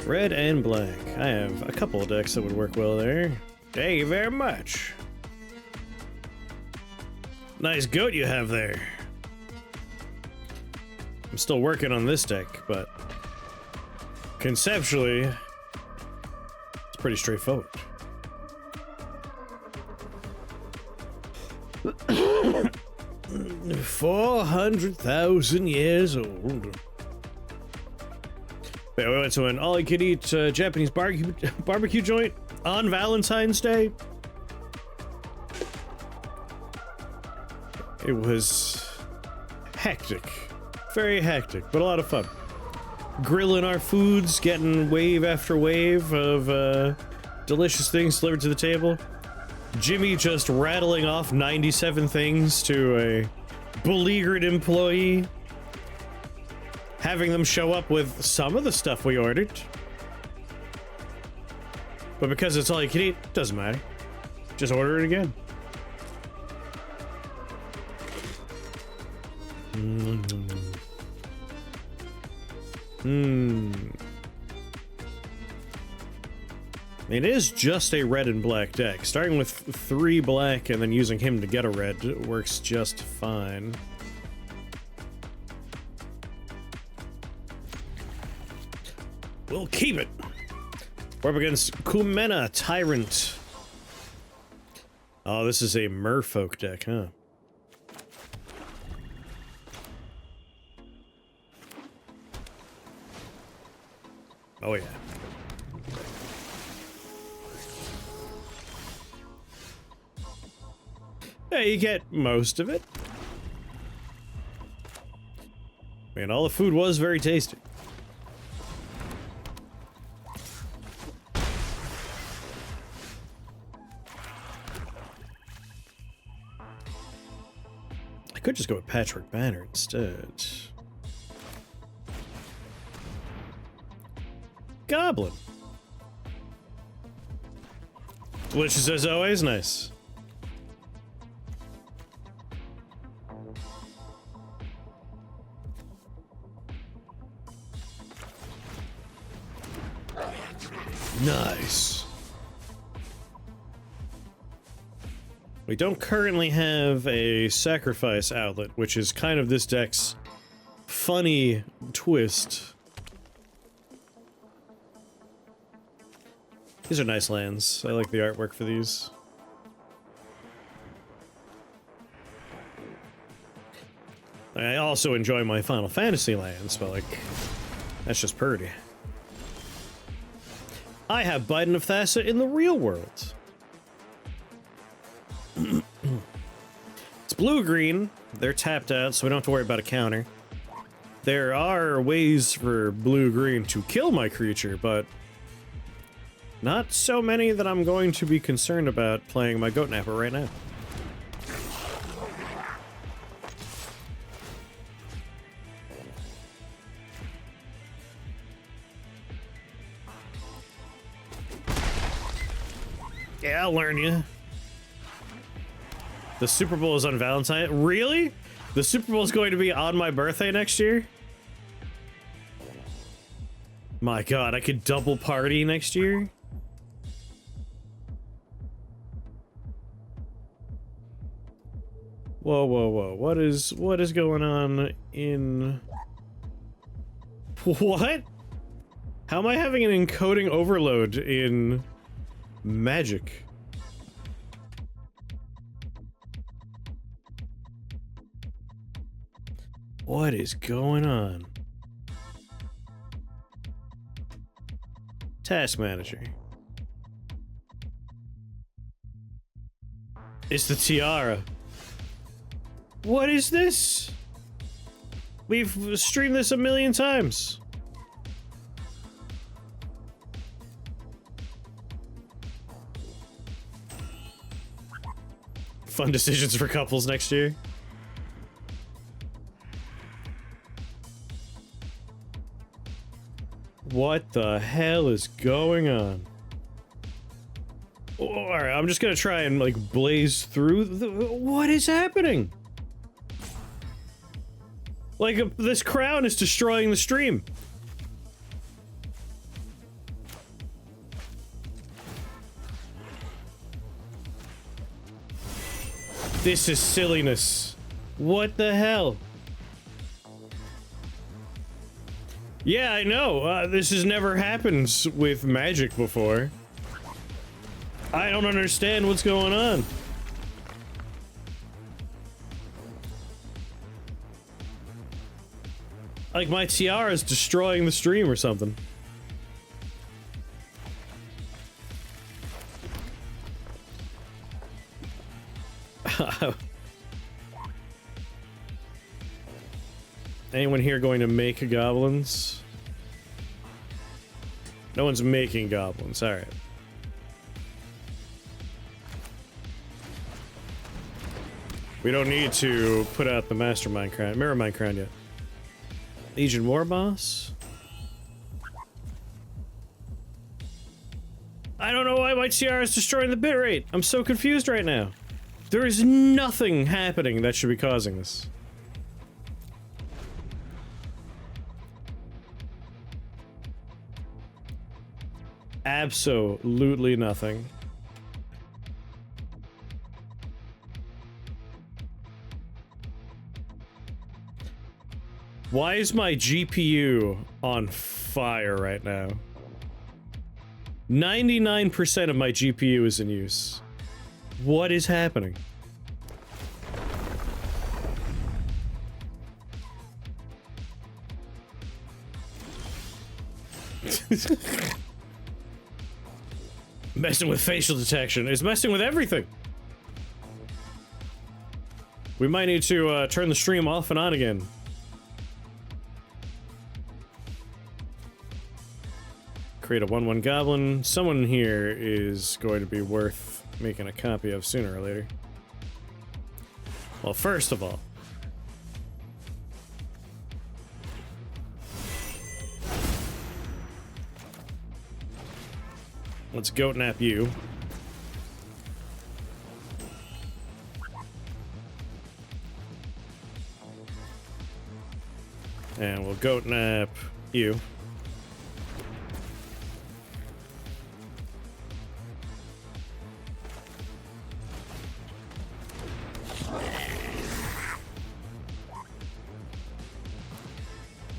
Red and black. I have a couple of decks that would work well there. Thank you very much. Nice goat you have there. I'm still working on this deck, but conceptually, it's pretty straightforward. 400,000 years old. Yeah, we went to an all-you-can-eat Japanese barbecue joint on Valentine's Day. It was hectic. Very hectic, but a lot of fun. Grilling our foods, getting wave after wave of delicious things delivered to the table. Jimmy just rattling off 97 things to a beleaguered employee. Having them show up with some of the stuff we ordered. But because it's all you can eat, doesn't matter. Just order it again. It is just a red and black deck. Starting with 3 black and then using him to get a red works just fine. We'll keep it. We're up against Kumena Tyrant. Oh, this is a merfolk deck, huh? Oh yeah. Yeah, you get most of it. Man, all the food was very tasty. I could just go with Patchwork Banner instead. Goblin. Delicious as always, nice. Nice. We don't currently have a sacrifice outlet, which is kind of this deck's funny twist. These are nice lands. I like the artwork for these. I also enjoy my Final Fantasy lands, but like, that's just pretty. I have Biden of Thassa in the real world. It's blue-green. They're tapped out, so we don't have to worry about a counter. There are ways for blue-green to kill my creature, but not so many that I'm going to be concerned about playing my Goat Napper right now. Yeah, I'll learn you. The Super Bowl is on Valentine. Really? The Super Bowl is going to be on my birthday next year? My god, I could double party next year? Whoa, whoa, whoa. What is going on in... What? How am I having an encoding overload in Magic? What is going on? Task Manager. It's the tiara. What is this? We've streamed this a million times. Fun decisions for couples next year. What the hell is going on? Oh, alright, I'm just gonna try and like blaze through the... What is happening? Like, this crown is destroying the stream. This is silliness. What the hell? Yeah, I know. This has never happened with magic before. I don't understand what's going on. Like my tiara is destroying the stream or something. Anyone here going to make goblins? No one's making goblins. All right. We don't need to put out the mastermind crown, mirrormind crown yet. Legion War Boss? I don't know why my tiara is destroying the bitrate. I'm so confused right now. There is nothing happening that should be causing this. Absolutely nothing. Why is my GPU on fire right now? 99% of my GPU is in use. What is happening? Messing with facial detection is messing with everything. We might need to turn the stream off and on again. Create a 1/1 goblin. Someone here is going to be worth making a copy of sooner or later. Well, first of all, let's goat nap you. And we'll goat nap you.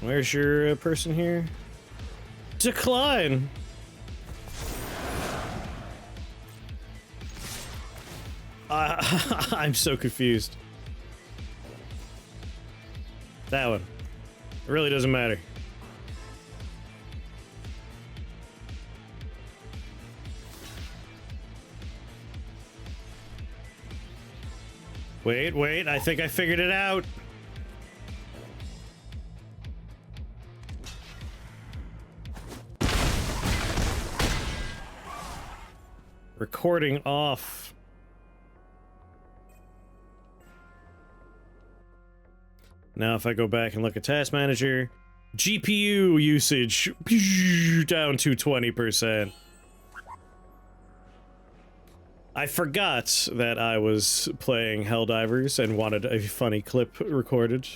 Where's your person here? Decline! I'm so confused. That one. It really doesn't matter. Wait, I think I figured it out. Recording off. Now if I go back and look at Task Manager, GPU usage down to 20%. I forgot that I was playing Helldivers and wanted a funny clip recorded.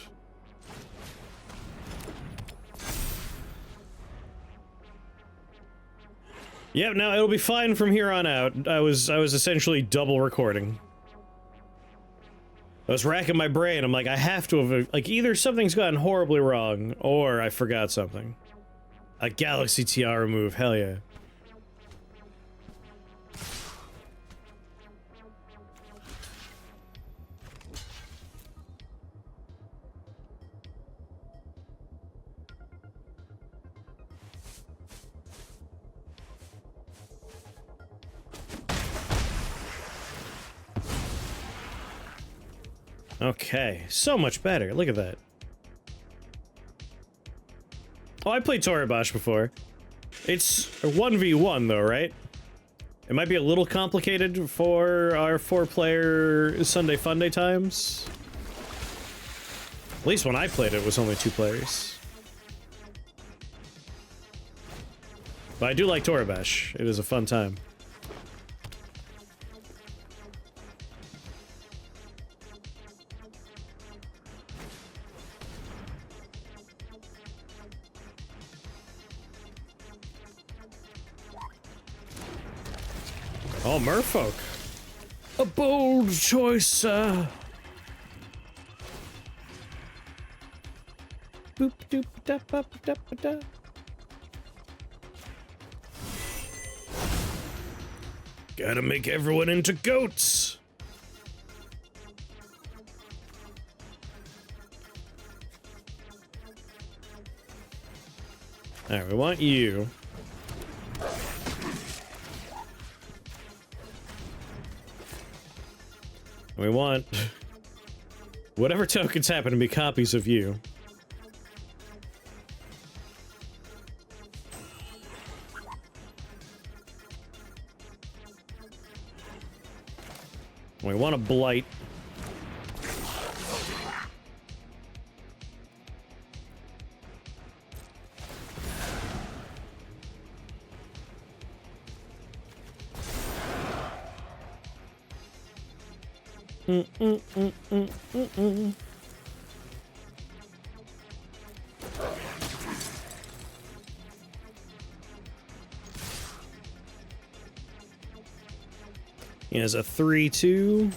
Yep, no, it'll be fine from here on out. I was essentially double recording. I was racking my brain. I'm like, I have to have, like, either something's gotten horribly wrong, or I forgot something. A Galaxy Tiara move, hell yeah. Okay, so much better. Look at that. Oh, I played Toribash before. It's a 1v1 though, right? It might be a little complicated for our 4-player Sunday Funday times. At least when I played it was only 2 players. But I do like Toribash. It is a fun time. Oh, merfolk. A bold choice, sir. Boop doop da ba da ba da. Gotta make everyone into goats. Alright, we want you. We want whatever tokens happen to be copies of you. We want a blight. He has a 3-2.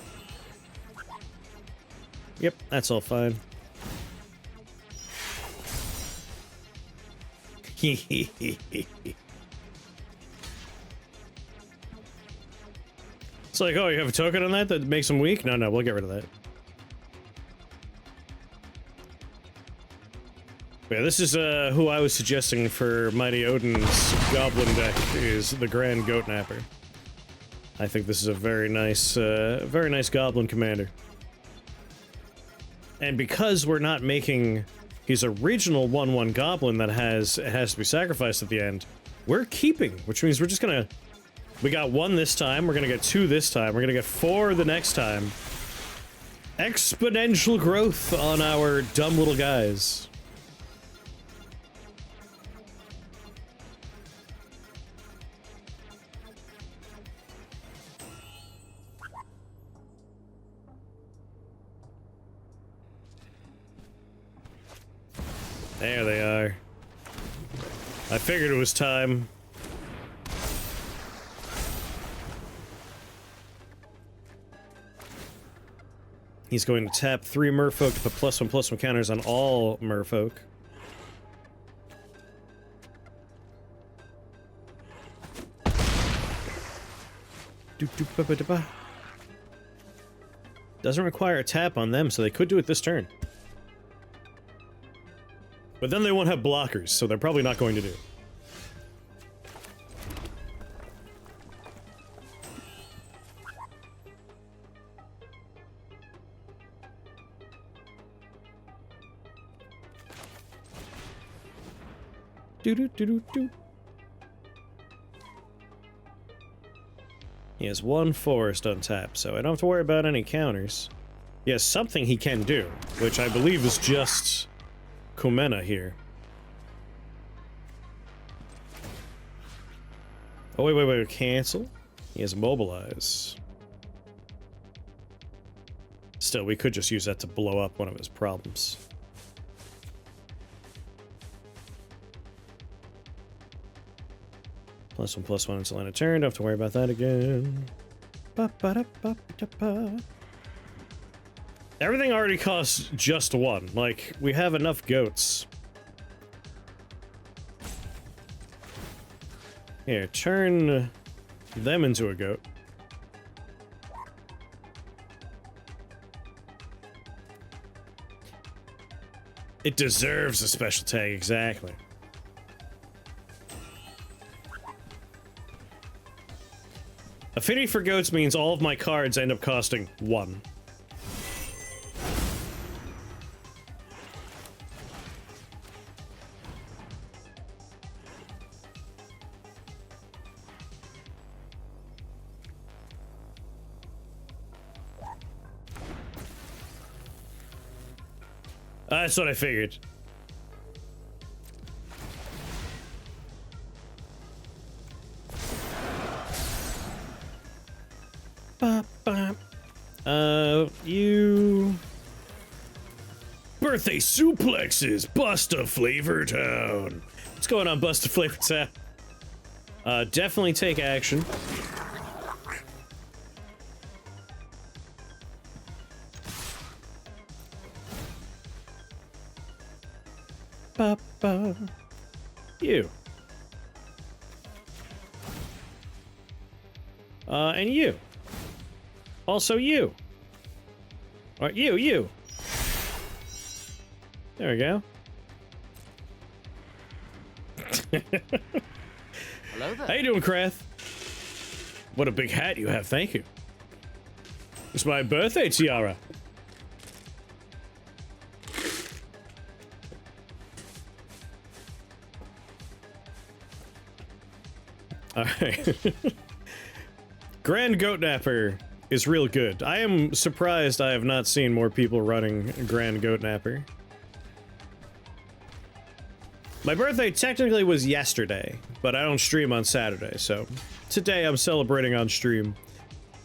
Yep, that's all fine. It's like, oh, you have a token on that makes him weak? No, we'll get rid of that. Yeah, this is who I was suggesting for Mighty Odin's Goblin deck, is the Grand Goat Napper. I think this is a very nice Goblin commander. And because we're not making his original 1/1 Goblin that has to be sacrificed at the end, we're keeping, which means we're just gonna... We got 1 this time, we're gonna get 2 this time, we're gonna get 4 the next time. Exponential growth on our dumb little guys. There they are. I figured it was time. He's going to tap 3 merfolk to put +1/+1 counters on all merfolk. Doesn't require a tap on them, so they could do it this turn. But then they won't have blockers, so they're probably not going to do it. Do-do-do-do-do. He has 1 forest untapped, so I don't have to worry about any counters. He has something he can do, which I believe is just Kumena here. Oh, wait, cancel? He has mobilize. Still, we could just use that to blow up one of his problems. +1/+1 until end of turn. Don't have to worry about that again. Ba-ba-da-ba-ba-da-ba. Everything already costs just 1. Like, we have enough goats. Here, turn them into a goat. It deserves a special tag, exactly. Affinity for goats means all of my cards end up costing 1. That's what I figured. You... Birthday suplexes! Busta Flavor Town! What's going on, Busta Flavor Town? Definitely take action. ba, ba. You. And you. Also you. All right, you. There we go. Hello there. How you doing, Krath? What a big hat you have, thank you. It's my birthday tiara. Alright. Grand Goat Napper is real good. I am surprised I have not seen more people running Grand Goat Napper. My birthday technically was yesterday, but I don't stream on Saturday, so today I'm celebrating on stream.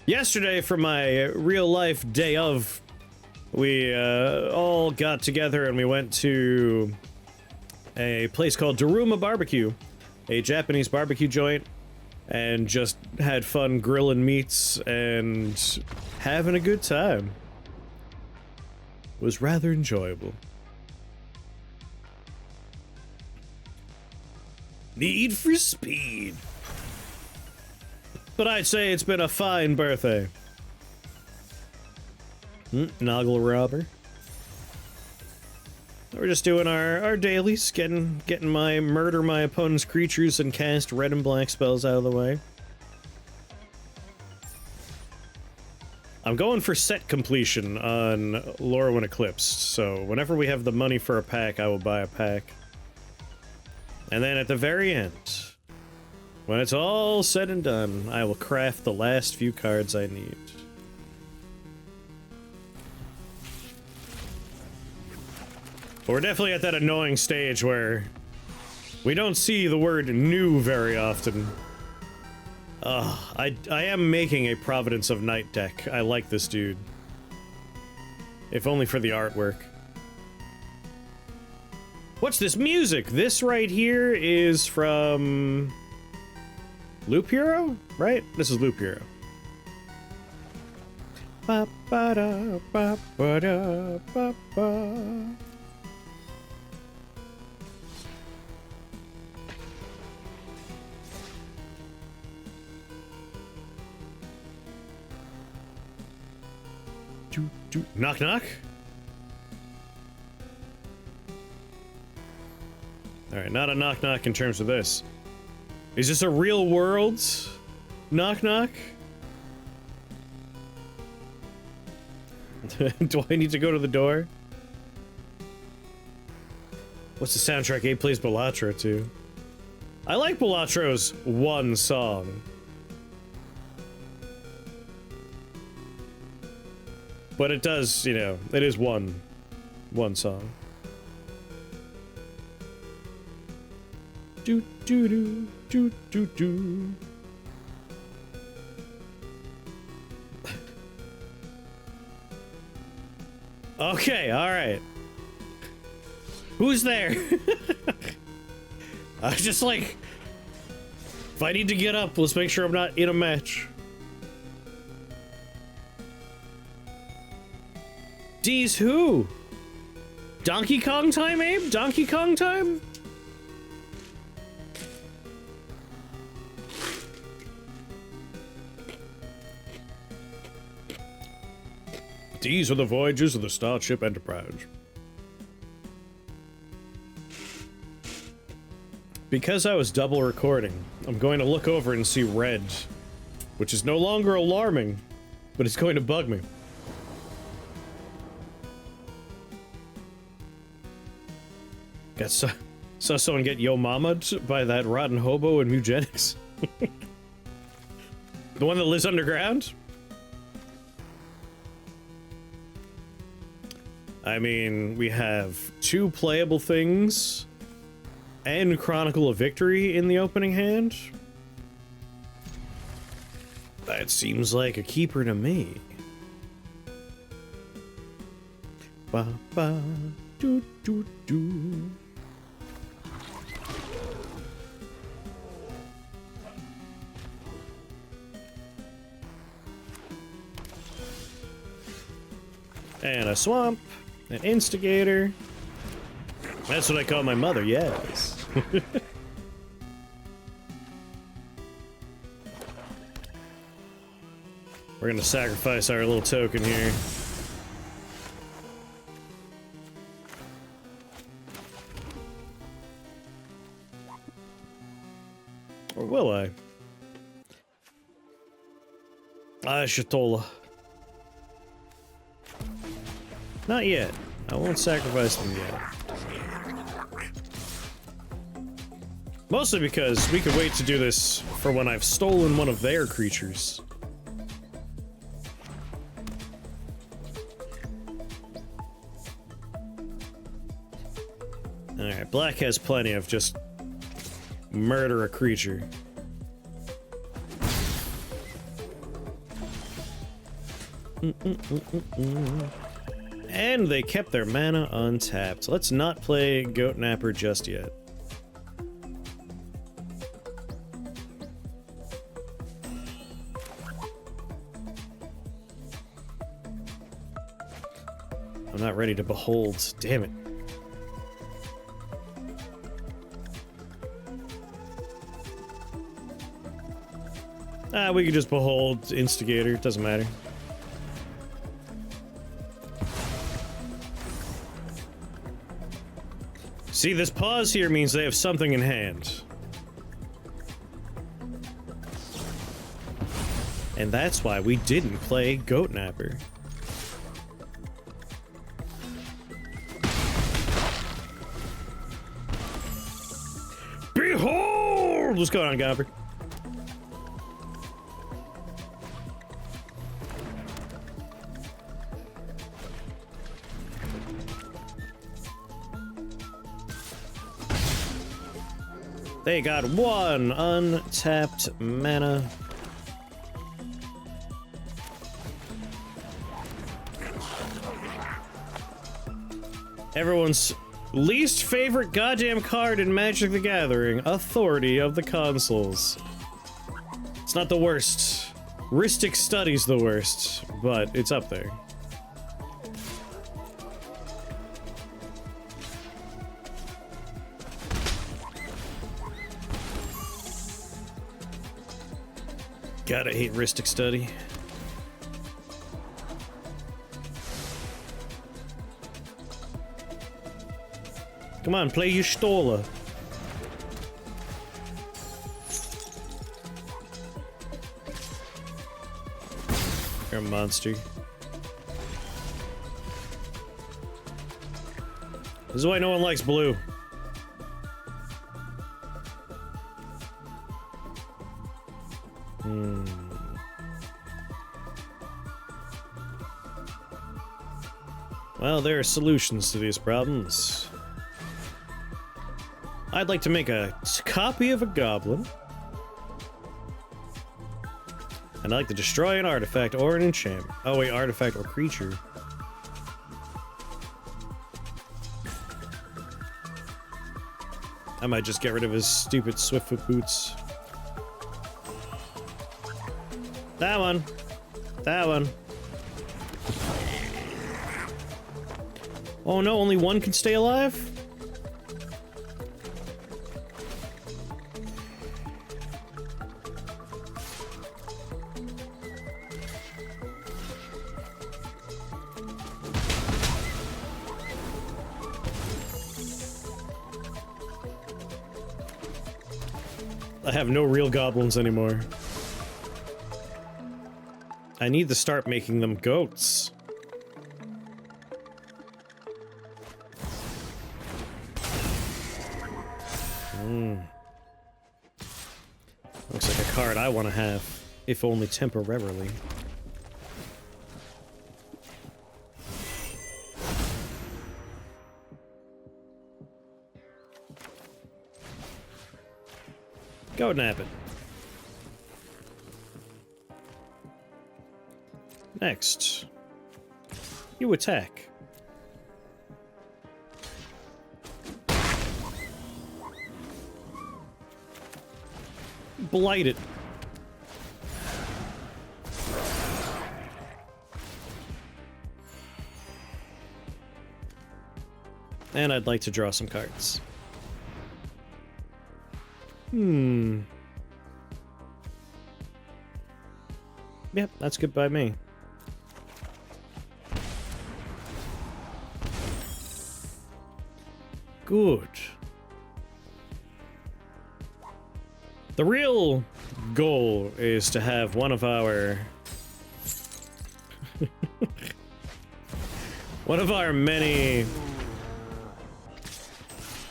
Yesterday, for my real life day of, we all got together and we went to a place called Daruma Barbecue, a Japanese barbecue joint, and just had fun grilling meats and having a good time. It was rather enjoyable. Need for Speed. But I'd say it's been a fine birthday. Noggle Robber. We're just doing our dailies, getting my murder my opponent's creatures and cast red and black spells out of the way. I'm going for set completion on Lorwyn Eclipsed, so whenever we have the money for a pack, I will buy a pack. And then at the very end, when it's all said and done, I will craft the last few cards I need. But we're definitely at that annoying stage where we don't see the word new very often. I am making a Providence of Night deck. I like this dude. If only for the artwork. What's this music? This right here is from Loop Hero, right? This is Loop Hero. Ba ba da ba ba da ba ba. Knock knock. Alright, not a knock knock in terms of this. Is this a real world knock knock? Do I need to go to the door? What's the soundtrack Abe plays Balatro to? I like Balatro's one song. But it does, you know, it is one song. Do do do do do do. Okay, all right. Who's there? I was just like, if I need to get up, let's make sure I'm not in a match. D's who? Donkey Kong time, Abe? Donkey Kong time? These are the voyages of the Starship Enterprise. Because I was double recording, I'm going to look over and see red, which is no longer alarming, but it's going to bug me. Saw someone get yo mama'd by that rotten hobo in Mugenics. The one that lives underground? I mean, we have 2 playable things and Chronicle of Victory in the opening hand. That seems like a keeper to me. Ba ba do do do. And a swamp, an instigator. That's what I call my mother, yes. We're gonna sacrifice our little token here. Or will I? Shatola. Not yet. I won't sacrifice them yet. Mostly because we could wait to do this for when I've stolen one of their creatures. Alright, black has plenty of just murder a creature. And they kept their mana untapped. Let's not play Goat Napper just yet. I'm not ready to behold. Damn it. We could just behold Instigator. It doesn't matter. See, this pause here means they have something in hand. And that's why we didn't play Goat Napper. Behold! What's going on, Gopper? They got one untapped mana. Everyone's least favorite goddamn card in Magic the Gathering, Authority of the Consuls. It's not the worst. Rhystic Study's the worst, but it's up there. Gotta hate Rhystic Study. Come on, play your Stola. You're a monster. This is why no one likes blue. Well, there are solutions to these problems. I'd like to make a copy of a goblin. And I'd like to destroy an artifact or an enchantment. Oh wait, artifact or creature. I might just get rid of his stupid Swiftfoot boots. That one. That one. Oh no, only one can stay alive? I have no real goblins anymore. I need to start making them goats. Looks like a card I want to have, if only temporarily. Go nap it. Next, you attack. Blight it. And I'd like to draw some cards. Yep, that's good by me. Good. The real goal is to have one of our... one of our many...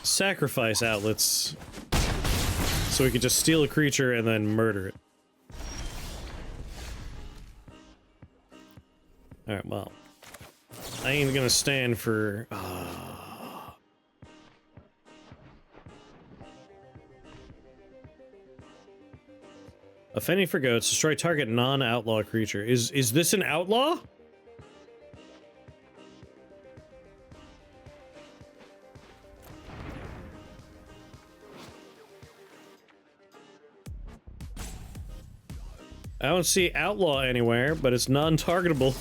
sacrifice outlets, so we could just steal a creature and then murder it. Alright, well. I ain't gonna stand for... Offending for goats, destroy target non-outlaw creature. Is this an outlaw? I don't see outlaw anywhere, but it's non-targetable,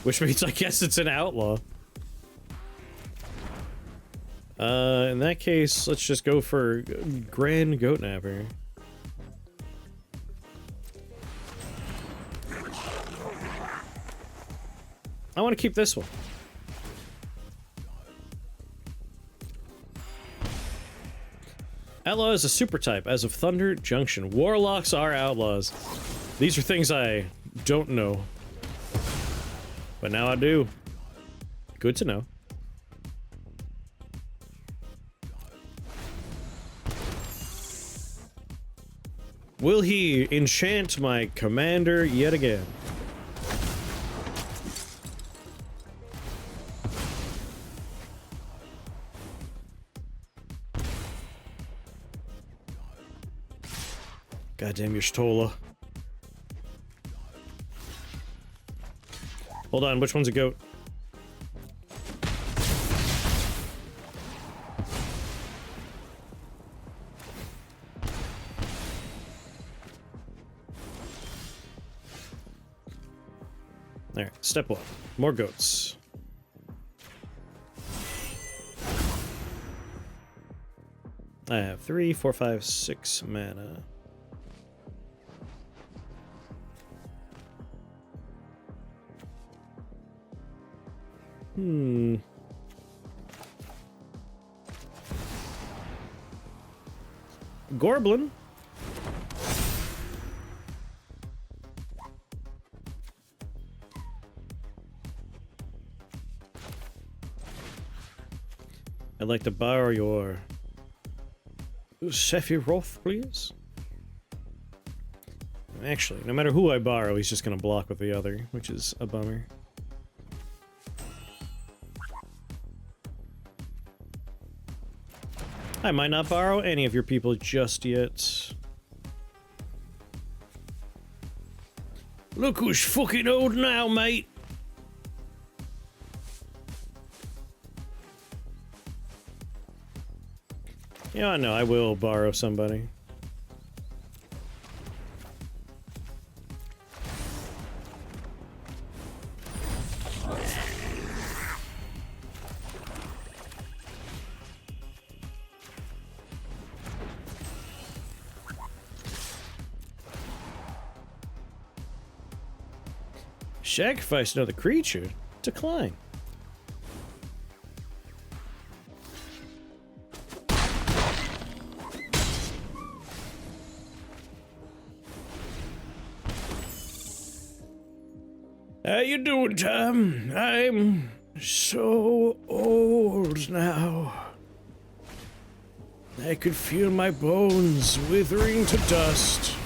which means I guess it's an outlaw. In that case, let's just go for Grand Goatnapper. I want to keep this one. Outlaw is a super type, as of Thunder Junction. Warlocks are outlaws. These are things I don't know. But now I do. Good to know. Will he enchant my commander yet again? Goddamn your Stola. Hold on, which one's a goat? Alright, step one. More goats. I have 3, 4, 5, 6 mana. Gorblin. I'd like to borrow your Sephiroth, please. Actually, no matter who I borrow, he's just gonna block with the other, which is a bummer. I might not borrow any of your people just yet. Look who's fucking old now, mate! Yeah, I know, I will borrow somebody. Sacrifice another creature? Decline. How you doing, Tom? I'm so old now. I could feel my bones withering to dust.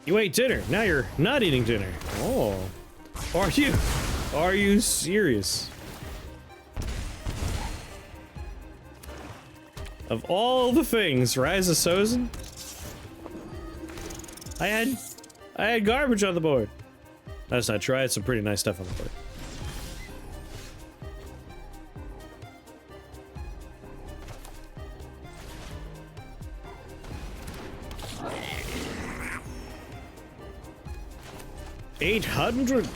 You ate dinner. Now you're not eating dinner. Oh. Are you serious? Of all the things, Rise of Sozin? I had garbage on the board. That's not true. I had some pretty nice stuff on the board. $800.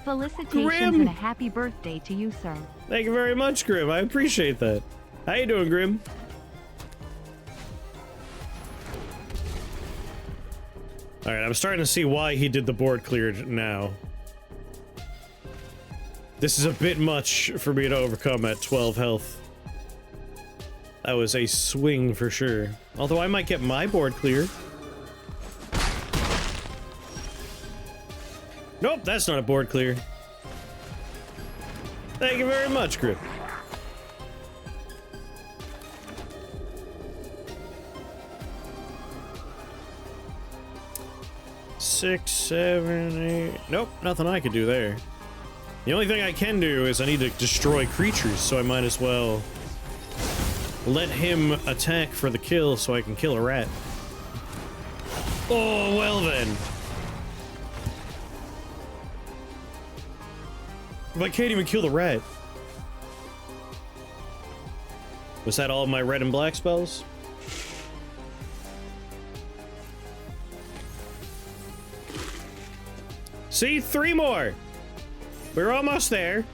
Felicitations Grim. and a happy birthday to you, sir. Thank you very much, Grim. I appreciate that. How you doing, Grim? Alright, I'm starting to see why he did the board cleared now. This is a bit much for me to overcome at 12 health. That was a swing for sure. Although I might get my board cleared. Nope, that's not a board clear. Thank you very much, Grip. Six, 7, 8. Nope, nothing I could do there. The only thing I can do is I need to destroy creatures, so I might as well let him attack for the kill so I can kill a rat. Oh, well then. If I can't even kill the rat. Was that all of my red and black spells? See? 3 more! We're almost there.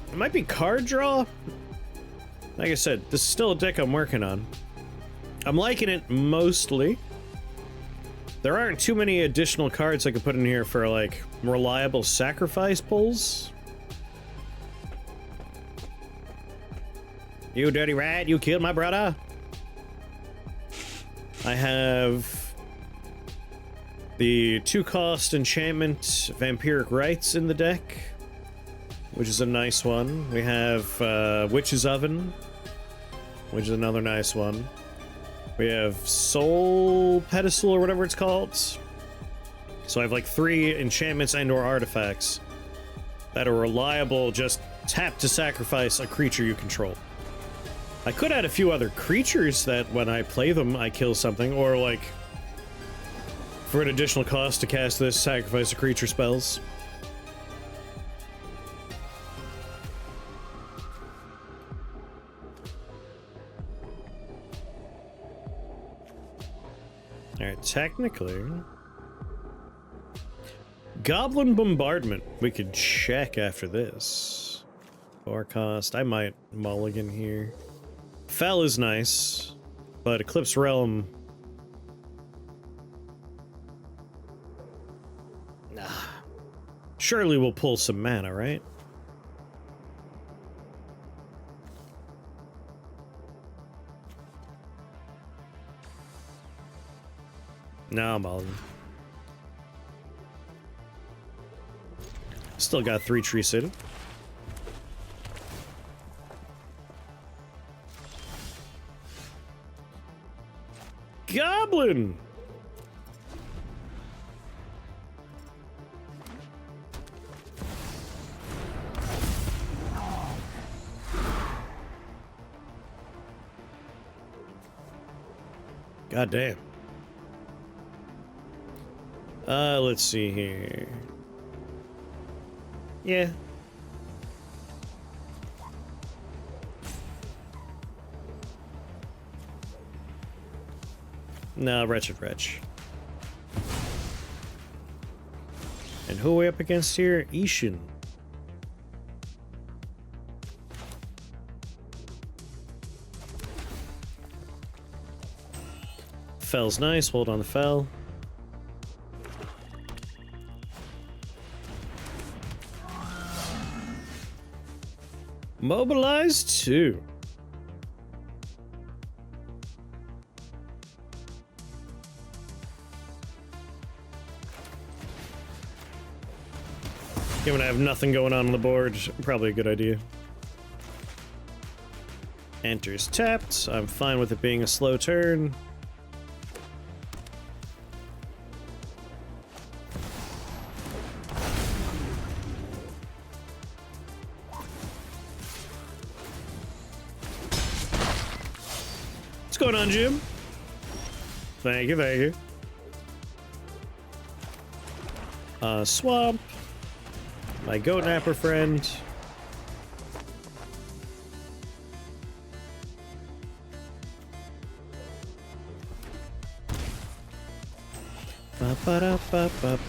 It might be card draw? Like I said, this is still a deck I'm working on. I'm liking it mostly. There aren't too many additional cards I could put in here for, like, reliable sacrifice pulls. You dirty rat, you killed my brother. I have the 2-cost enchantment Vampiric Rites in the deck, which is a nice one. We have Witch's Oven, which is another nice one. We have Soul Pedestal or whatever it's called. So I have like 3 enchantments and or artifacts that are reliable, just tap to sacrifice a creature you control. I could add a few other creatures that when I play them, I kill something, or like, for an additional cost to cast this, sacrifice a creature spells. Alright, technically... Goblin Bombardment, we could check after this. 4 cost, I might mulligan here. Fel is nice, but Eclipse Realm... Nah. Surely we'll pull some mana, right? No, I'm mulligan. Still got 3 Tree City. Goblin! God damn. Let's see here. Yeah. No, Wretched Wretch. And who are we up against here? Ishin. Fel's nice, hold on the Fel. Mobilize 2. Given I have nothing going on the board, probably a good idea. Enters tapped. I'm fine with it being a slow turn. What's going on, Jim? Thank you, thank you. Swamp. My goat napper friend.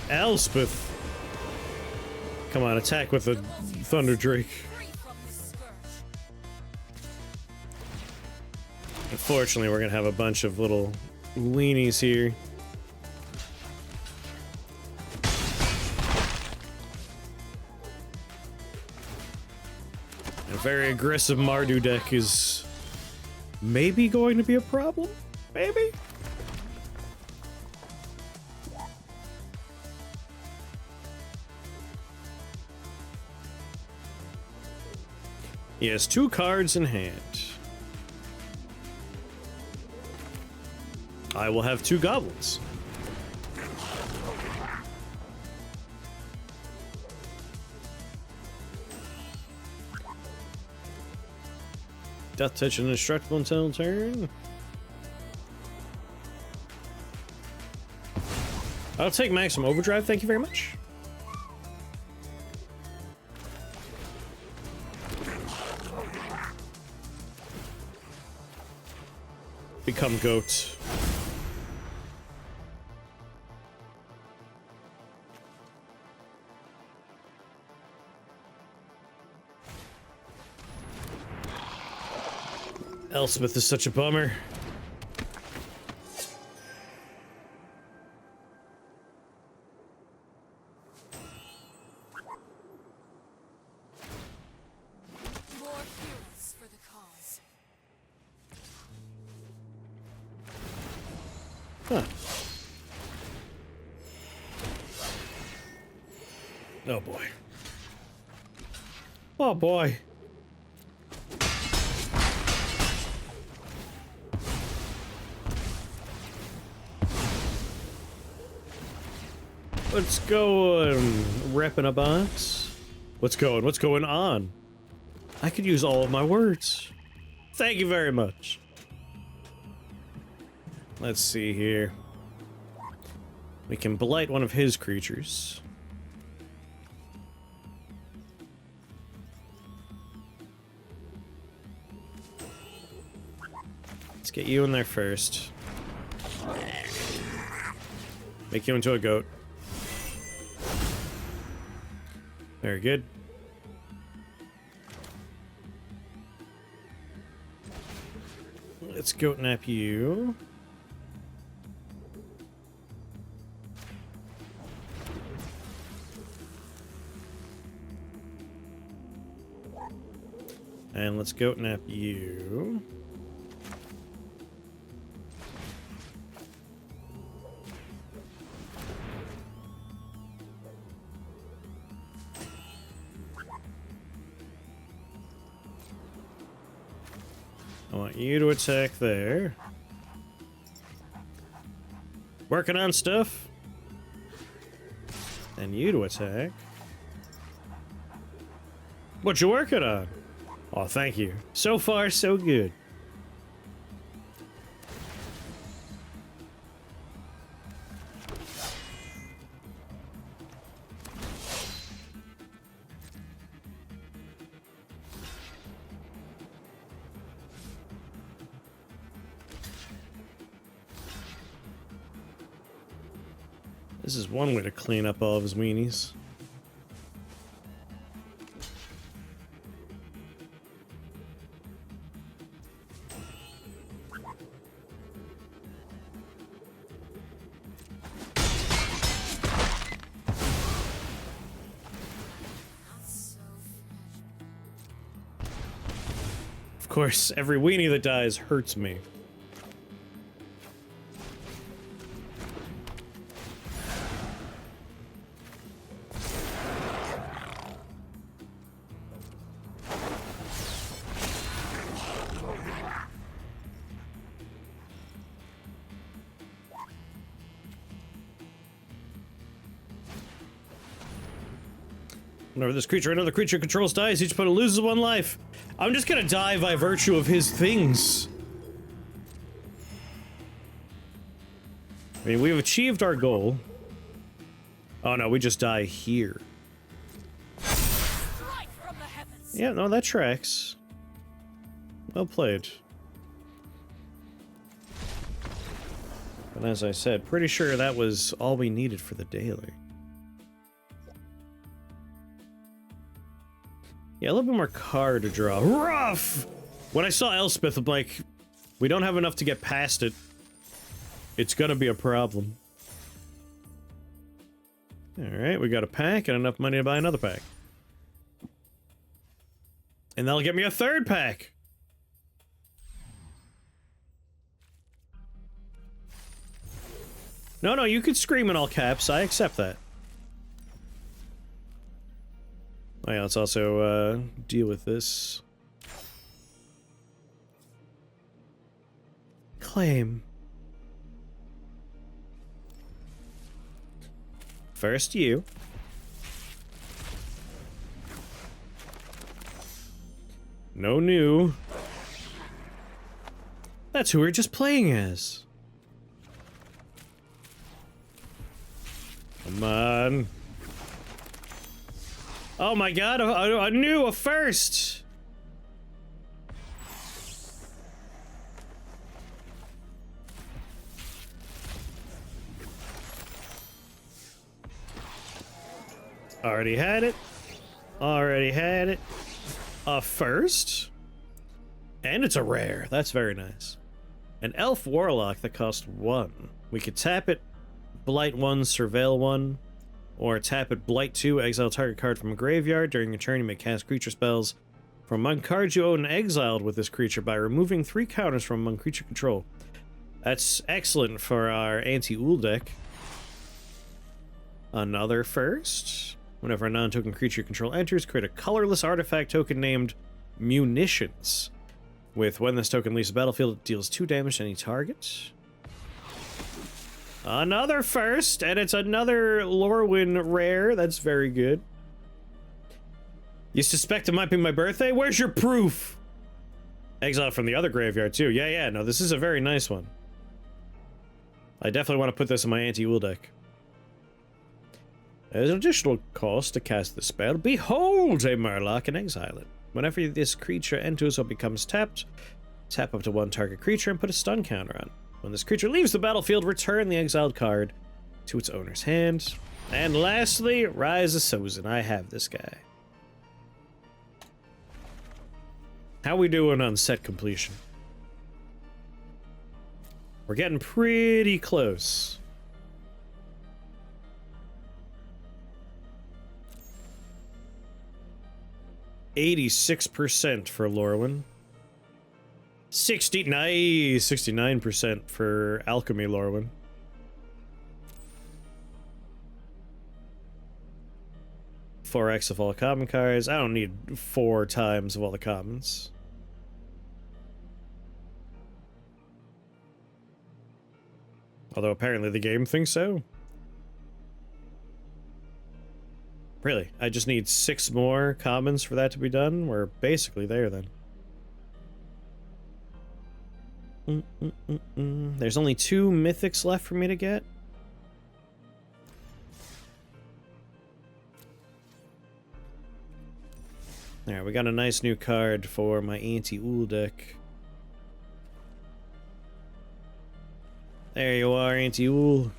Elspeth. Come on, attack with the Thunder Drake. Unfortunately, we're gonna have a bunch of little weenies here. A very aggressive Mardu deck is maybe going to be a problem? Maybe? He has 2 cards in hand. I will have 2 goblins. Death touch and indestructible until turn. I'll take maximum overdrive, thank you very much. Become goat. Elspeth is such a bummer. More heroes for the cause. Huh. Oh boy. Oh boy. What's going? Repping a box? What's going? What's going on? I could use all of my words. Thank you very much. Let's see here. We can blight one of his creatures. Let's get you in there first. Make you into a goat. Very good. Let's goat nap you. And let's goat nap you. I want you to attack there. Working on stuff. And you to attack. What you working on? Oh, thank you. So far, so good. This is one way to clean up all of his weenies. Of course, every weenie that dies hurts me. Whenever this creature or another creature controls dies, each opponent loses 1 life. I'm just gonna die by virtue of his things. I mean, we've achieved our goal. Oh no, we just die here. Strike from the heavens. Yeah, no, that tracks. Well played. And as I said, pretty sure that was all we needed for the daily. Yeah, a little bit more card to draw. Rough! When I saw Elspeth, I'm like, we don't have enough to get past it. It's gonna be a problem. Alright, we got a pack and enough money to buy another pack. And that'll get me a 3rd pack! No, no, you could scream in all caps. I accept that. Oh yeah, let's also, deal with this. Claim. First you. No new. That's who we're just playing as. Come on. Oh my god, a new, a first! Already had it. Already had it. A first? And it's a rare. That's very nice. An elf warlock that costs 1. We could tap it, blight 1, surveil 1, or tap it, blight 2, exile target card from a graveyard. During your turn, you may cast creature spells from among cards you own exiled with this creature by removing 3 counters from among creature control. That's excellent for our anti-Ool deck. Another first. Whenever a non-token creature control enters, create a colorless artifact token named Munitions. With when this token leaves the battlefield, it deals 2 damage to any target. Another first, and it's another Lorwyn rare. That's very good. You suspect it might be my birthday? Where's your proof? Exile from the other graveyard, too. Yeah, no, this is a very nice one. I definitely want to put this in my anti-Ool deck. There's an additional cost to cast the spell. Behold a Murloc and exile it. Whenever this creature enters or becomes tapped, tap up to 1 target creature and put a stun counter on. When this creature leaves the battlefield, return the exiled card to its owner's hand. And lastly, Rise of Sozin. I have this guy. How we doing on set completion? We're getting pretty close. %86% for Lorwyn. 69% for Alchemy Lorwyn. Four X of all common cards. I don't need 4 times of all the commons. Although apparently the game thinks so. Really, I just need 6 more commons for that to be done? We're basically there then. There's only 2 mythics left for me to get. Alright, we got a nice new card for my anti-Ool deck. There you are, anti-Ool.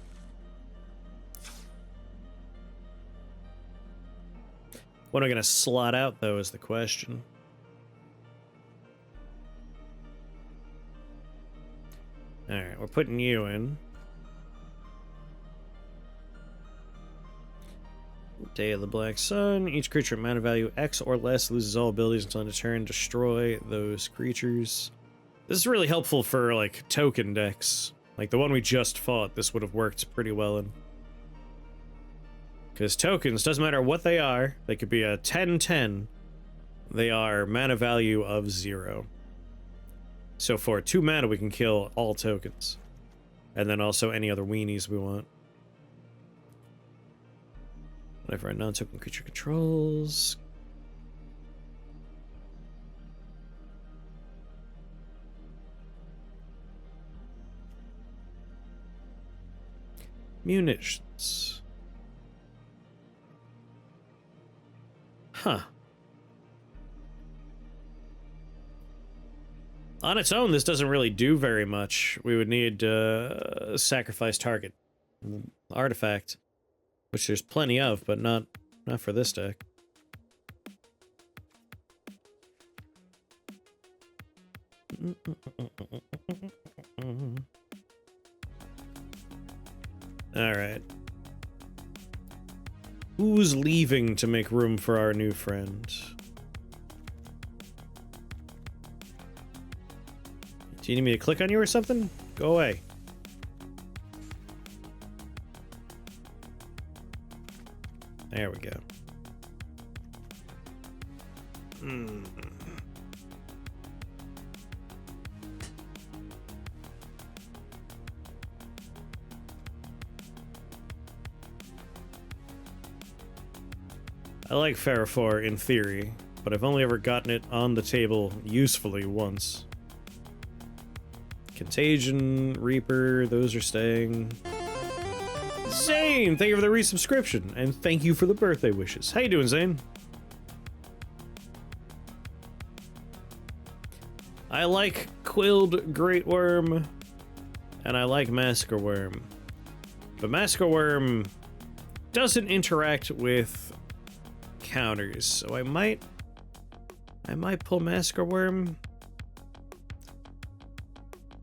What am I gonna slot out, though, is the question. Alright, we're putting you in. Day of the Black Sun. Each creature of mana value X or less loses all abilities until end of turn. Destroy those creatures. This is really helpful for, like, token decks. Like the one we just fought, this would have worked pretty well in. Because tokens, doesn't matter what they are, they could be a 10/10, they are mana value of 0. So for 2 mana, we can kill all tokens. And then also any other weenies we want. Whatever our non-token creature controls. Munitions. Huh. On its own, this doesn't really do very much. We would need a sacrifice target artifact, which there's plenty of, but not for this deck. All right. Who's leaving to make room for our new friend? Do you need me to click on you or something? Go away. There we go. I like Ferrophore in theory, but I've only ever gotten it on the table usefully once. Contagion, Reaper, those are staying. Zane, thank you for the resubscription, and thank you for the birthday wishes. How you doing, Zane? I like Quilled Great Worm, and I like Massacre Worm. But Massacre Worm doesn't interact with counters, so I might pull Massacre Worm.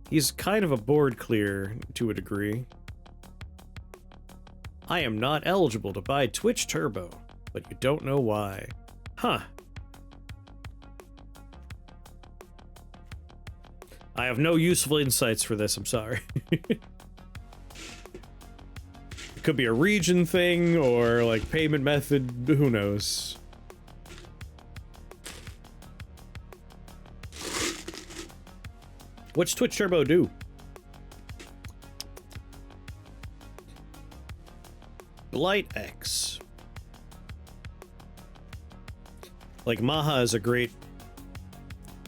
He's kind of a board clear to a degree. I am not eligible to buy Twitch Turbo, but you don't know why. Huh. I have no useful insights for this, I'm sorry. It could be a region thing, or like payment method, who knows. What's Twitch Turbo do? Blight X. Like Maha is a great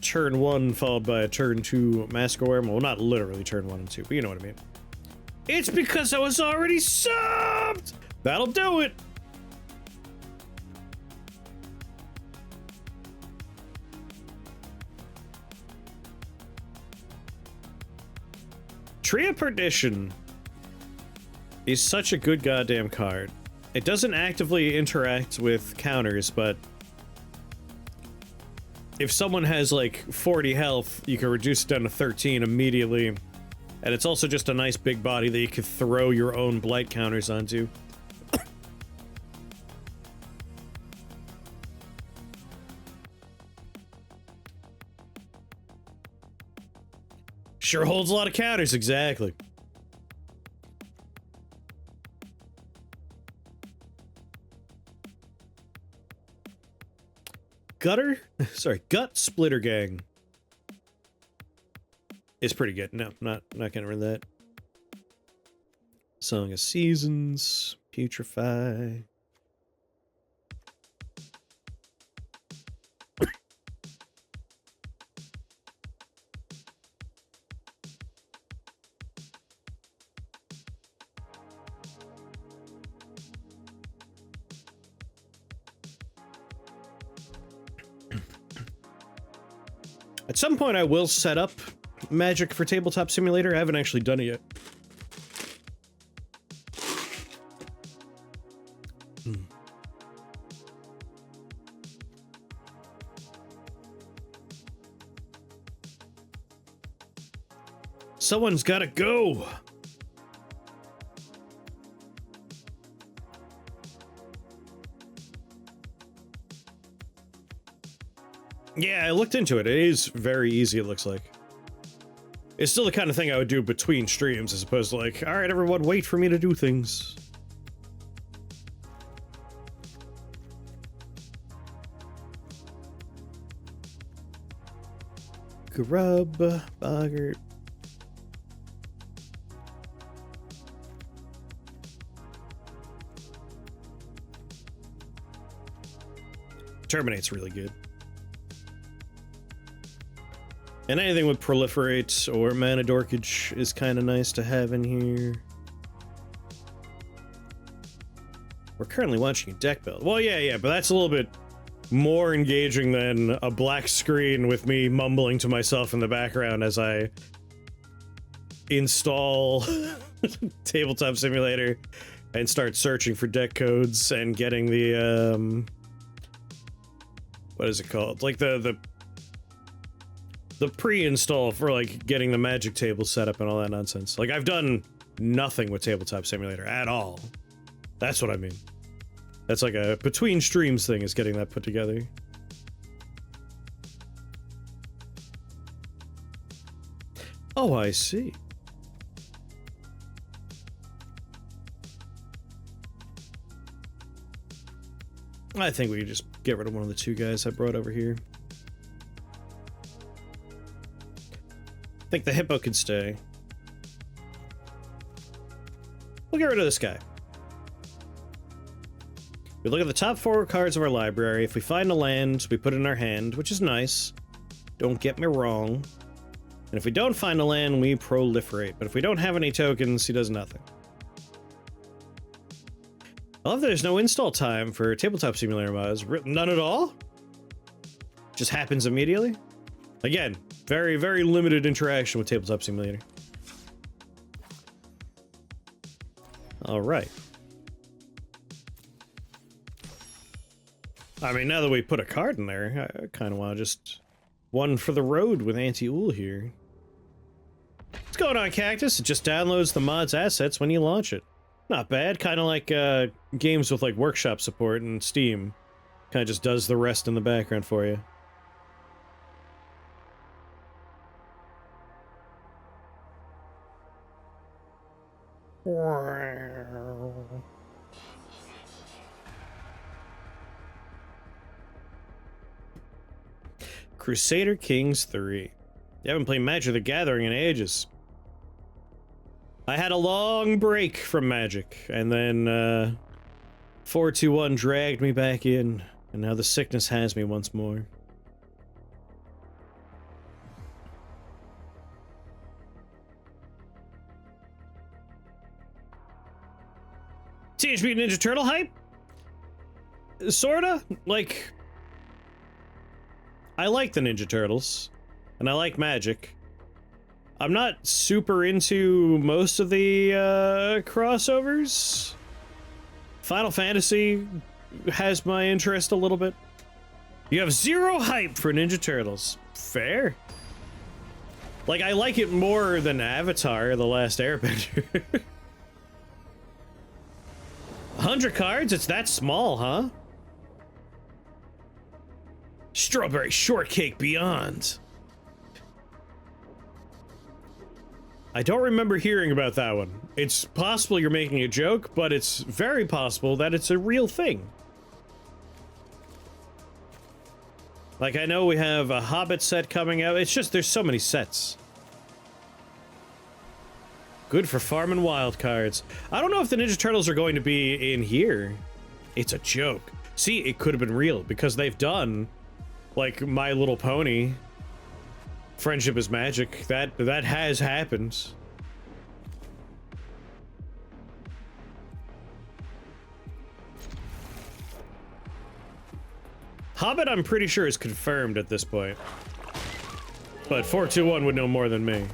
turn 1 followed by a turn 2 Massacre Worm. Well, not literally turn 1 and 2, but you know what I mean. It's because I was already subbed! That'll do it! Tree of Perdition is such a good goddamn card. It doesn't actively interact with counters, but if someone has like 40 health, you can reduce it down to 13 immediately. And it's also just a nice big body that you can throw your own blight counters onto. Sure holds a lot of counters, exactly. Gut Splitter Gang is pretty good. No, not getting rid of that. Song of Seasons, Putrefy. At some point, I will set up Magic for Tabletop Simulator. I haven't actually done it yet. Someone's gotta go! Yeah, I looked into it. It is very easy, it looks like. It's still the kind of thing I would do between streams, as opposed to like, alright everyone, wait for me to do things. Grub, Boggart. Terminate's really good. And anything with proliferate or mana dorkage is kind of nice to have in here. We're currently watching a deck build. Well, yeah, but that's a little bit more engaging than a black screen with me mumbling to myself in the background as I install Tabletop Simulator and start searching for deck codes and getting the what is it called? Like the pre-install for like getting the magic table set up and all that nonsense. Like I've done nothing with Tabletop Simulator at all. That's what I mean. That's like a between streams thing, is getting that put together. Oh, I see. I think we could just get rid of one of the two guys I brought over here. I think the hippo can stay. We'll get rid of this guy. We look at the top 4 cards of our library. If we find a land, we put it in our hand, which is nice. Don't get me wrong. And if we don't find a land, we proliferate. But if we don't have any tokens, he does nothing. I love that there's no install time for Tabletop Simulator mods. None at all? Just happens immediately? Again, very, very limited interaction with Tabletop Simulator. Alright. I mean, now that we put a card in there, I kind of want to just one for the road with Anti-Ool here. What's going on, Cactus? It just downloads the mod's assets when you launch it. Not bad. Kind of like games with like workshop support and Steam. Kind of just does the rest in the background for you. Crusader Kings 3. You haven't played Magic the Gathering in ages. I had a long break from Magic, and then 421 dragged me back in, and now the sickness has me once more. Teenage Mutant Ninja Turtle hype? Sorta? Like, I like the Ninja Turtles, and I like Magic. I'm not super into most of the crossovers. Final Fantasy has my interest a little bit. You have zero hype for Ninja Turtles. Fair. Like, I like it more than Avatar, The Last Airbender. 100 cards? It's that small, huh? Strawberry Shortcake Beyond. I don't remember hearing about that one. It's possible you're making a joke, but it's very possible that it's a real thing. Like, I know we have a Hobbit set coming out. It's just, there's so many sets. Good for farming wild cards. I don't know if the Ninja Turtles are going to be in here. It's a joke. See, it could have been real, because they've done, like, My Little Pony, Friendship is Magic. That has happened. Hobbit, I'm pretty sure, is confirmed at this point. But 421 would know more than me.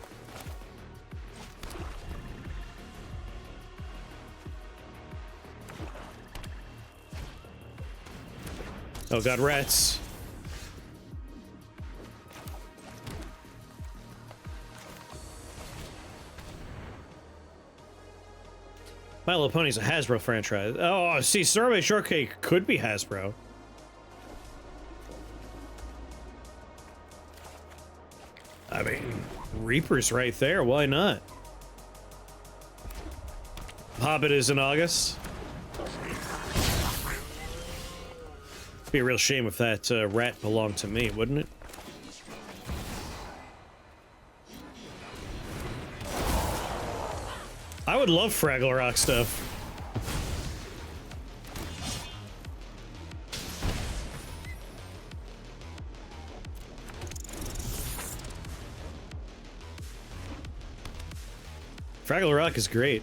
Oh god, rats. My Little Pony's a Hasbro franchise. Oh, see, Strawberry Shortcake could be Hasbro. I mean, Reaper's right there, why not? Hobbit is in August. It'd be a real shame if that rat belonged to me, wouldn't it? I would love Fraggle Rock stuff. Fraggle Rock is great.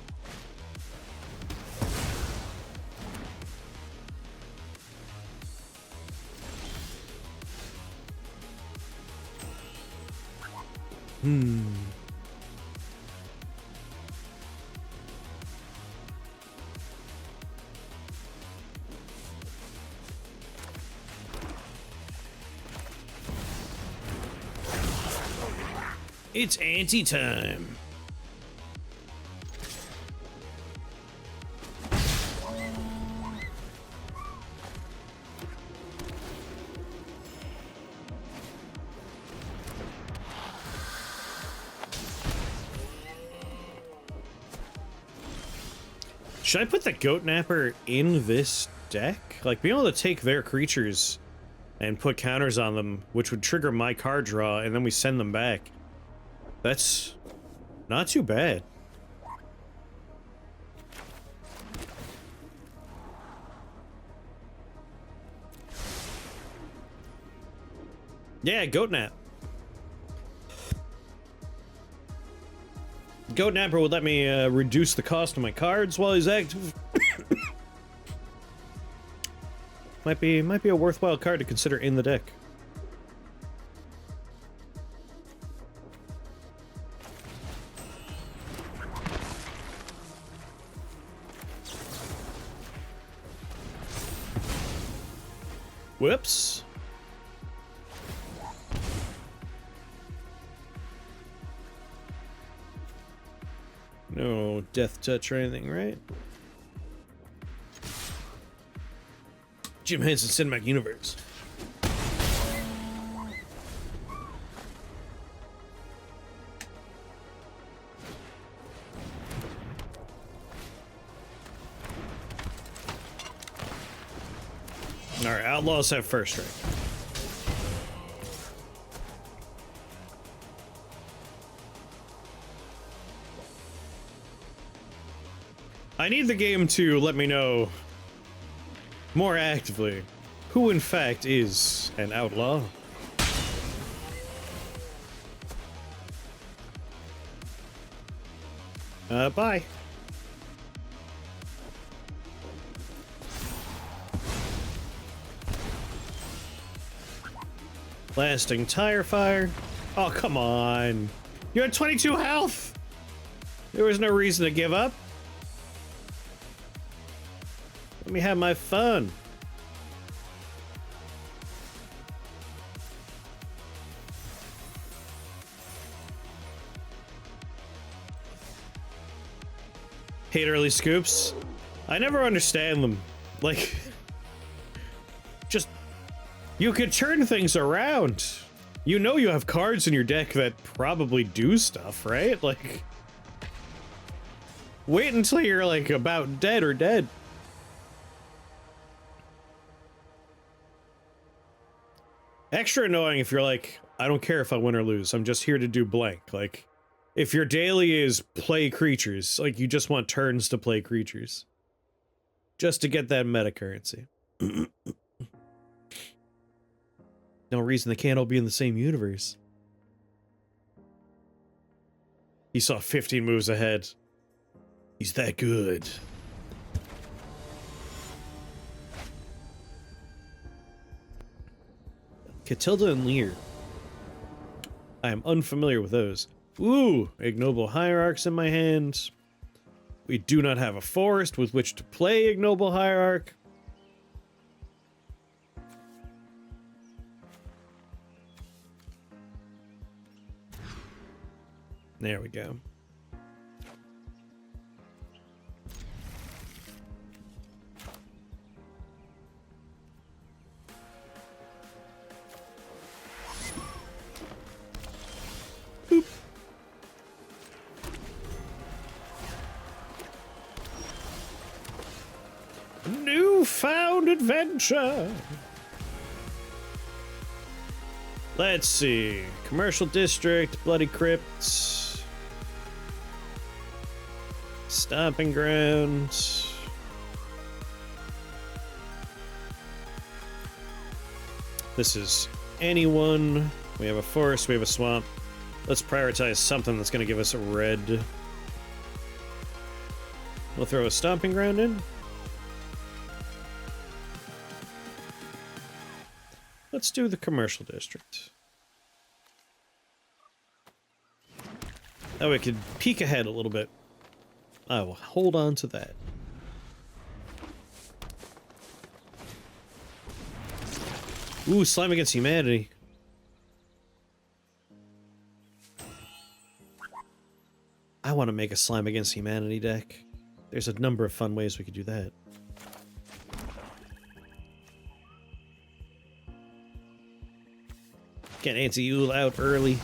It's anti-time. Should I put the Goat Napper in this deck? Like, being able to take their creatures and put counters on them, which would trigger my card draw, and then we send them back. That's not too bad. Yeah, Goat Nap. Goat Napper would let me reduce the cost of my cards while he's active. might be a worthwhile card to consider in the deck. Whoops. No death touch or anything, right? Jim Henson Cinematic Universe. Alright, Outlaws have first strike. I need the game to let me know more actively who in fact is an outlaw. Bye. Lasting tire fire. Oh, come on. You had 22 health. There was no reason to give up. Let me have my fun. Hate early scoops. I never understand them. Like, just, you could turn things around. You know you have cards in your deck that probably do stuff, right? Like, wait until you're like about dead or dead. Extra annoying if you're like, I don't care if I win or lose, I'm just here to do blank. Like, if your daily is play creatures, like you just want turns to play creatures. Just to get that meta currency. No reason they can't all be in the same universe. He saw 15 moves ahead. He's that good. Catilda and Lear. I am unfamiliar with those. Ooh, Ignoble Hierarchs in my hand. We do not have a forest with which to play Ignoble Hierarch. There we go. Boop. Newfound adventure. Let's see. Commercial District, Bloody Crypts, Stomping Grounds. This is anyone. We have a forest, we have a swamp. Let's prioritize something that's going to give us a red. We'll throw a stomping ground in. Let's do the commercial district. That way we could peek ahead a little bit. I will hold on to that. Ooh, Slime Against Humanity. I want to make a Slime Against Humanity deck. There's a number of fun ways we could do that. Get Anti-Ool out early.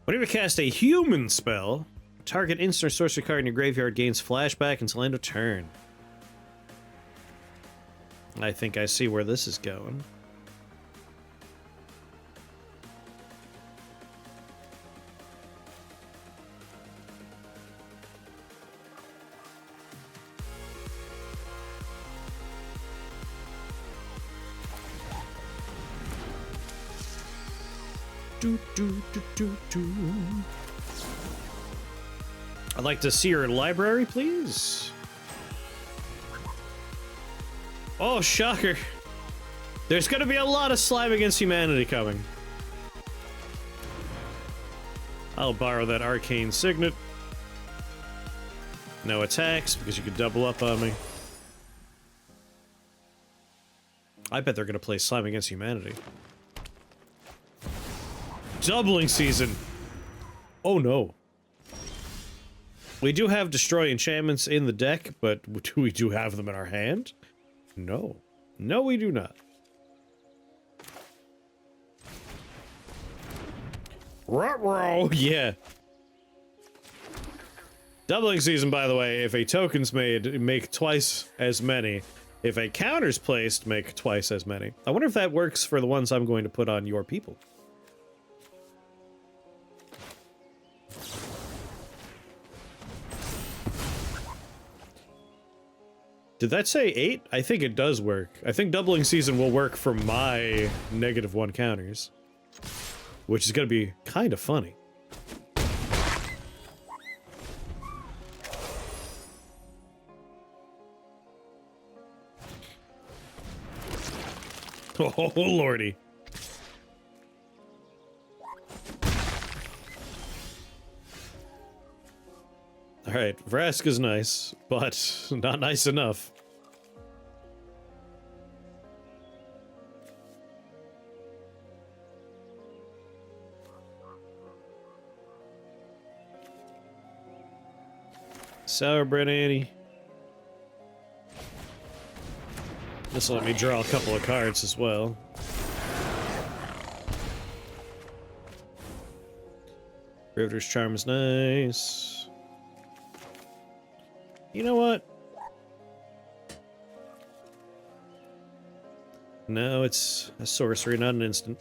Whenever you cast a human spell, target instant or sorcery card in your graveyard gains flashback until end of turn. I think I see where this is going. I'd like to see your library, please. Oh, shocker. There's gonna be a lot of Slime Against Humanity coming. I'll borrow that Arcane Signet. No attacks, because you could double up on me. I bet they're gonna play Slime Against Humanity. Doubling season. Oh no. We do have Destroy Enchantments in the deck, but do we have them in our hand? No. No, we do not. Ruh-roh, yeah. Doubling season, by the way, if a token's made, make twice as many. If a counter's placed, make twice as many. I wonder if that works for the ones I'm going to put on your people. Did that say 8? I think it does work. I think doubling season will work for my -1 counters. Which is gonna be kind of funny. Oh, lordy. Alright, Vraska's nice, but not nice enough. Sour Bread Annie. This will let me draw a couple of cards as well. Riveter's Charm is nice. You know what? No, it's a sorcery, not an instant.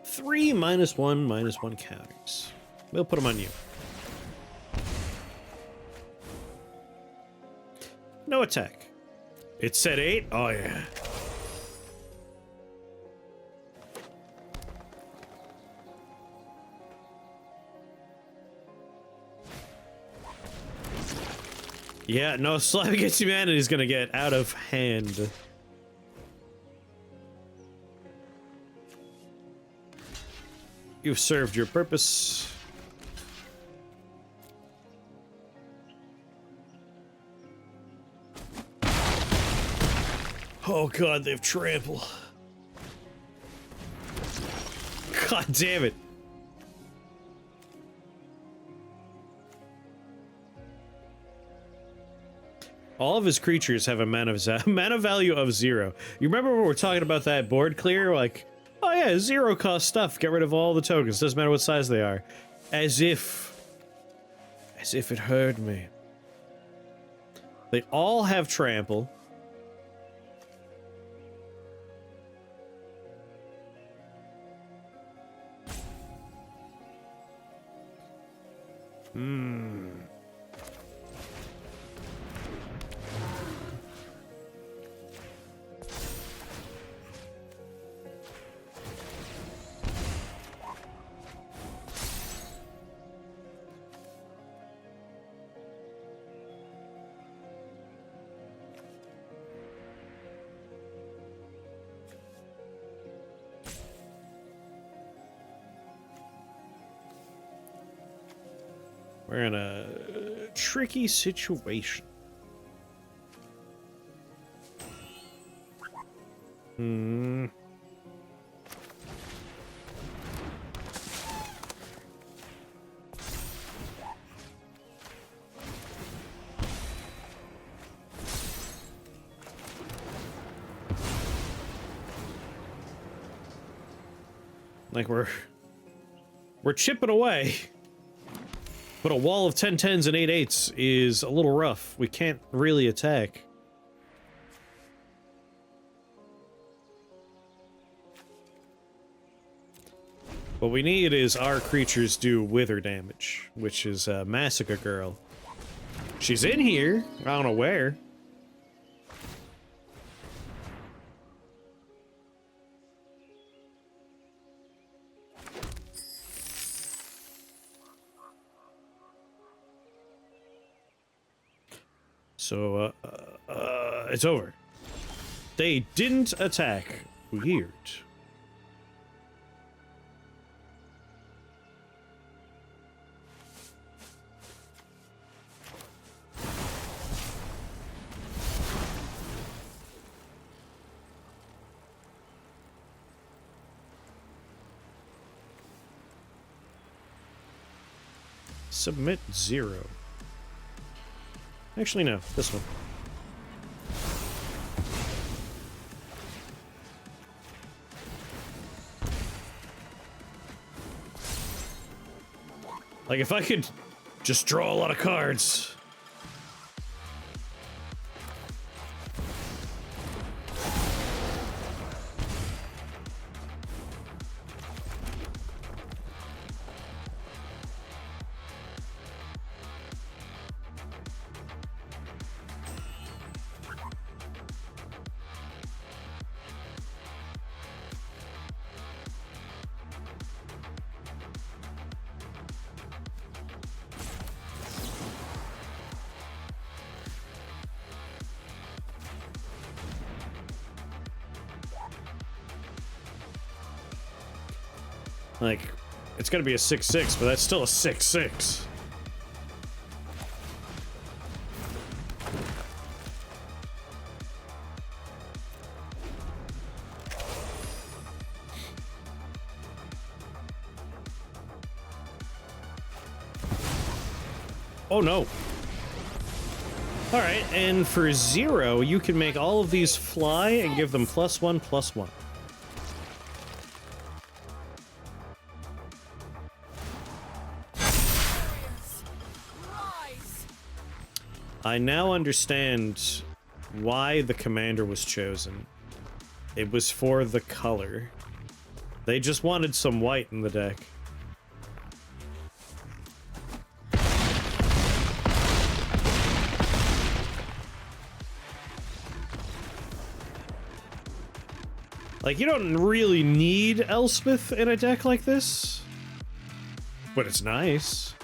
3 -1/-1 counters. We'll put them on you. No attack. It said 8? Oh yeah. Yeah, no, Slime Against Humanity is gonna get out of hand. You've served your purpose. Oh god, they have trample. God damn it. All of his creatures have a mana value of 0. You remember when we were talking about that board clear? Like, oh yeah, 0 cost stuff. Get rid of all the tokens. Doesn't matter what size they are. As if it heard me. They all have trample. We're in a tricky situation. Hmm. Like we're chipping away. But a wall of 10 10s and 8 8s is a little rough. We can't really attack. What we need is our creatures do wither damage, which is Massacre Girl. She's in here. I don't know where. So, it's over. They didn't attack. Weird. Submit 0. Actually, no. This one. Like, if I could just draw a lot of cards. Like, it's gonna be a 6/6, but that's still a 6/6. Oh no. Alright, and for 0, you can make all of these fly and give them +1/+1. I now understand why the commander was chosen. It was for the color. They just wanted some white in the deck. Like, you don't really need Elspeth in a deck like this, but it's nice.